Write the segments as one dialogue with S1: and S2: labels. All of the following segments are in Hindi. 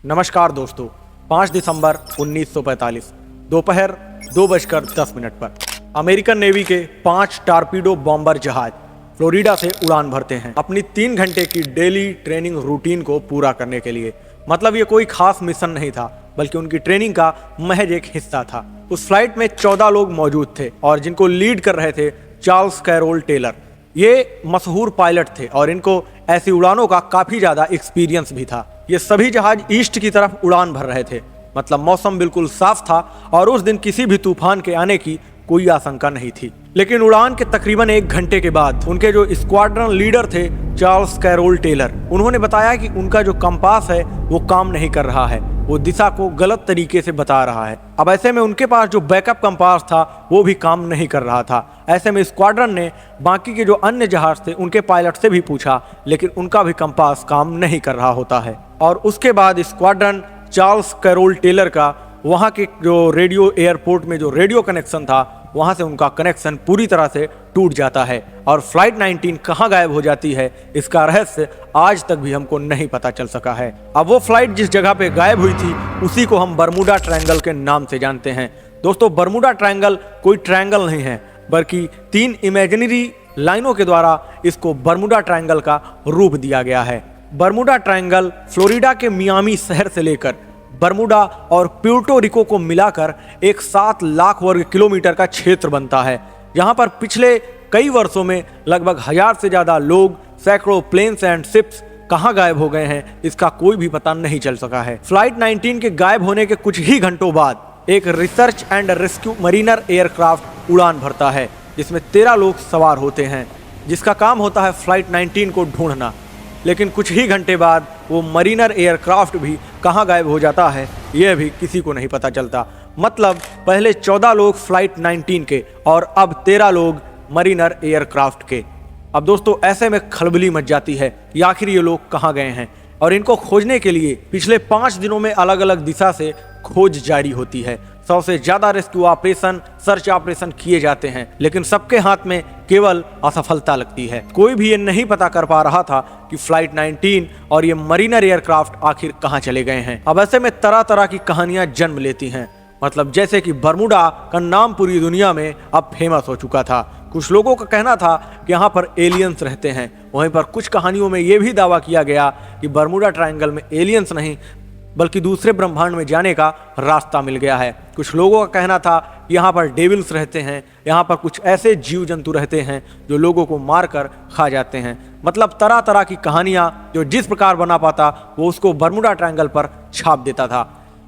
S1: नमस्कार दोस्तों, 5 दिसंबर 1945 दोपहर 2:10 पर अमेरिकन नेवी के 5 टारपीडो बॉम्बर जहाज फ्लोरिडा से उड़ान भरते हैं अपनी 3 घंटे की डेली ट्रेनिंग रूटीन को पूरा करने के लिए। मतलब ये कोई खास मिशन नहीं था, बल्कि उनकी ट्रेनिंग का महज एक हिस्सा था। उस फ्लाइट में 14 लोग मौजूद थे और जिनको लीड कर रहे थे चार्ल्स कैरोल टेलर। ये मशहूर पायलट थे और इनको ऐसी उड़ानों का काफी ज्यादा एक्सपीरियंस भी था। ये सभी जहाज ईस्ट की तरफ उड़ान भर रहे थे। मतलब मौसम बिल्कुल साफ था और उस दिन किसी भी तूफान के आने की कोई आशंका नहीं थी। लेकिन उड़ान के तकरीबन 1 घंटे के बाद उनके जो स्क्वाड्रन लीडर थे चार्ल्स कैरोल टेलर, उन्होंने बताया कि उनका जो कंपास है वो काम नहीं कर रहा है, वो दिशा को गलत तरीके से बता रहा है। अब ऐसे में उनके पास जो बैकअप कंपास था वो भी काम नहीं कर रहा था। ऐसे में स्क्वाड्रन ने बाकी के जो अन्य जहाज थे उनके पायलट से भी पूछा, लेकिन उनका भी कंपास काम नहीं कर रहा होता है। और उसके बाद स्क्वाड्रन चार्ल्स कैरोल टेलर का वहाँ के जो रेडियो एयरपोर्ट में जो रेडियो कनेक्शन था वहाँ से उनका कनेक्शन पूरी तरह से टूट जाता है और फ्लाइट 19 कहाँ गायब हो जाती है, इसका रहस्य आज तक भी हमको नहीं पता चल सका है। अब वो फ्लाइट जिस जगह पे गायब हुई थी उसी को हम बर्मुडा ट्रायंगल के नाम से जानते हैं। दोस्तों, बर्मुडा ट्रायंगल कोई ट्रायंगल नहीं है, बल्कि 3 इमेजिनरी लाइनों के द्वारा इसको बर्मुडा ट्रायंगल का रूप दिया गया है। बर्मुडा ट्रायंगल फ्लोरिडा के मियामी शहर से लेकर बर्मुडा और प्यूर्टो रिको को मिलाकर एक 7 लाख वर्ग किलोमीटर का क्षेत्र बनता है। यहाँ पर पिछले कई वर्षों में लगभग 1000 से ज्यादा लोग, सैकड़ों प्लेन्स एंड शिप्स कहाँ गायब हो गए हैं इसका कोई भी पता नहीं चल सका है। फ्लाइट 19 के गायब होने के कुछ ही घंटों बाद एक research and rescue Mariner aircraft उड़ान भरता है, जिसमें 13 लोग सवार होते हैं, जिसका काम होता है फ्लाइट 19 को ढूंढना। लेकिन कुछ ही घंटे बाद वो मरीनर एयरक्राफ्ट भी कहाँ गायब हो जाता है यह भी किसी को नहीं पता चलता। मतलब पहले 14 लोग फ्लाइट 19 के और अब 13 लोग मरीनर एयरक्राफ्ट के। अब दोस्तों, ऐसे में खलबली मच जाती है कि आखिर ये लोग कहाँ गए हैं, और इनको खोजने के लिए पिछले 5 दिनों में अलग अलग दिशा से खोज जारी होती है। 100 से ज्यादा रेस्क्यू ऑपरेशन, सर्च ऑपरेशन किए जाते हैं, लेकिन सबके हाथ में केवल असफलता लगती है। कोई भी ये नहीं पता कर पा रहा था कि फ्लाइट 19 और ये मरीनर एयरक्राफ्ट आखिर कहाँ चले गए हैं। अब ऐसे में तरह तरह की कहानियां जन्म लेती हैं। मतलब जैसे कि बर्मुडा का नाम पूरी दुनिया में अब फेमस हो चुका था। कुछ लोगों का कहना था कि यहाँ पर एलियंस रहते हैं। वहीं पर कुछ कहानियों में ये भी दावा किया गया कि बर्मुडा ट्रायंगल में एलियंस नहीं बल्कि दूसरे ब्रह्मांड में जाने का रास्ता मिल गया है। कुछ लोगों का कहना था कि यहाँ पर डेविल्स रहते हैं, यहाँ पर कुछ ऐसे जीव जंतु रहते हैं जो लोगों को मारकर खा जाते हैं। मतलब तरह तरह की कहानियाँ जो जिस प्रकार बना पाता वो उसको बर्मुडा ट्रायंगल पर छाप देता था।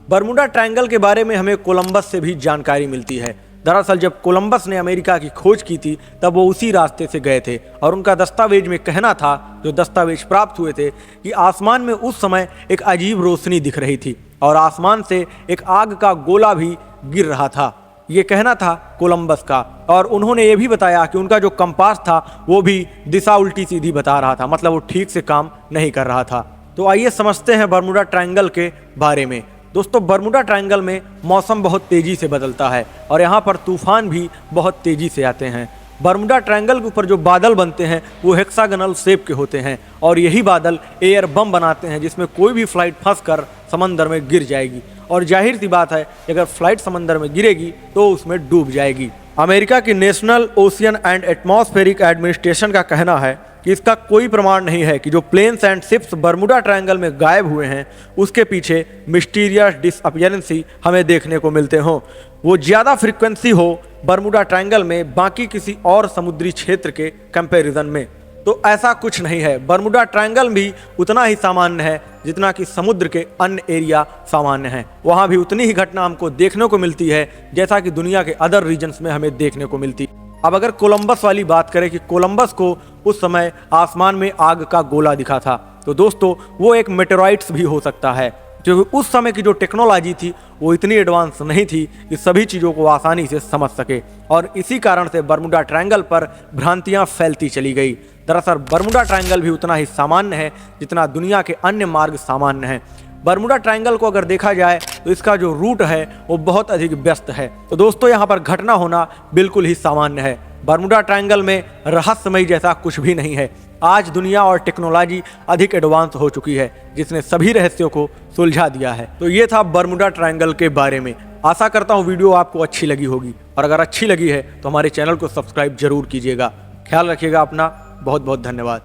S1: बर्मुडा ट्रायंगल के बारे में हमें कोलंबस से भी जानकारी मिलती है। दरअसल जब कोलंबस ने अमेरिका की खोज की थी तब वो उसी रास्ते से गए थे और उनका दस्तावेज में कहना था, जो दस्तावेज प्राप्त हुए थे, कि आसमान में उस समय एक अजीब रोशनी दिख रही थी और आसमान से एक आग का गोला भी गिर रहा था। ये कहना था कोलंबस का। और उन्होंने ये भी बताया कि उनका जो कंपास था वो भी दिशा उल्टी सीधी बता रहा था, मतलब वो ठीक से काम नहीं कर रहा था। तो आइए समझते हैं बर्मुडा ट्रायंगल के बारे में। दोस्तों, बर्मुडा ट्रायंगल में मौसम बहुत तेजी से बदलता है और यहाँ पर तूफान भी बहुत तेजी से आते हैं। बर्मुडा ट्रायंगल के ऊपर जो बादल बनते हैं वो हेक्सागोनल शेप के होते हैं और यही बादल एयर बम बनाते हैं, जिसमें कोई भी फ्लाइट फंसकर समंदर में गिर जाएगी। और जाहिर सी बात है, अगर फ्लाइट समंदर में गिरेगी तो उसमें डूब जाएगी। अमेरिका की national ocean and atmospheric administration का कहना है कि इसका कोई प्रमाण नहीं है कि जो planes and ships Bermuda Triangle में गायब हुए हैं उसके पीछे मिस्टीरियस डिसअपियरेंसी हमें देखने को मिलते हों। वो ज़्यादा फ्रीक्वेंसी हो बर्मुडा ट्रायंगल में बाकी किसी और समुद्री क्षेत्र के कंपैरिजन में, तो ऐसा कुछ नहीं है। बर्मुडा ट्रायंगल भी उतना ही सामान्य है जितना कि समुद्र के अन्य एरिया सामान्य हैं। वहाँ भी उतनी ही घटना हमको देखने को मिलती है जैसा कि दुनिया के अदर रीजन्स में हमें देखने को मिलती है। अब अगर कोलंबस वाली बात करें कि कोलंबस को उस समय आसमान में आग का गोला दिखा था, तो दोस्तों वो एक मेटेराइट्स भी हो सकता है, क्योंकि उस समय की जो टेक्नोलॉजी थी वो इतनी एडवांस नहीं थी कि सभी चीज़ों को आसानी से समझ सके, और इसी कारण से बर्मुडा ट्रायंगल पर भ्रांतियां फैलती चली गई। दरअसल बर्मुडा ट्रायंगल भी उतना ही सामान्य है जितना दुनिया के अन्य मार्ग सामान्य हैं। बर्मुडा ट्रायंगल को अगर देखा जाए तो इसका जो रूट है वो बहुत अधिक व्यस्त है। तो दोस्तों, यहाँ पर घटना होना बिल्कुल ही सामान्य है। बर्मुडा ट्रायंगल में रहस्यमय जैसा कुछ भी नहीं है। आज दुनिया और टेक्नोलॉजी अधिक एडवांस हो चुकी है, जिसने सभी रहस्यों को सुलझा दिया है। तो ये था बर्मुडा ट्रायंगल के बारे में। आशा करता हूँ वीडियो आपको अच्छी लगी होगी, और अगर अच्छी लगी है तो हमारे चैनल को सब्सक्राइब जरूर कीजिएगा। ख्याल रखिएगा अपना। बहुत बहुत धन्यवाद।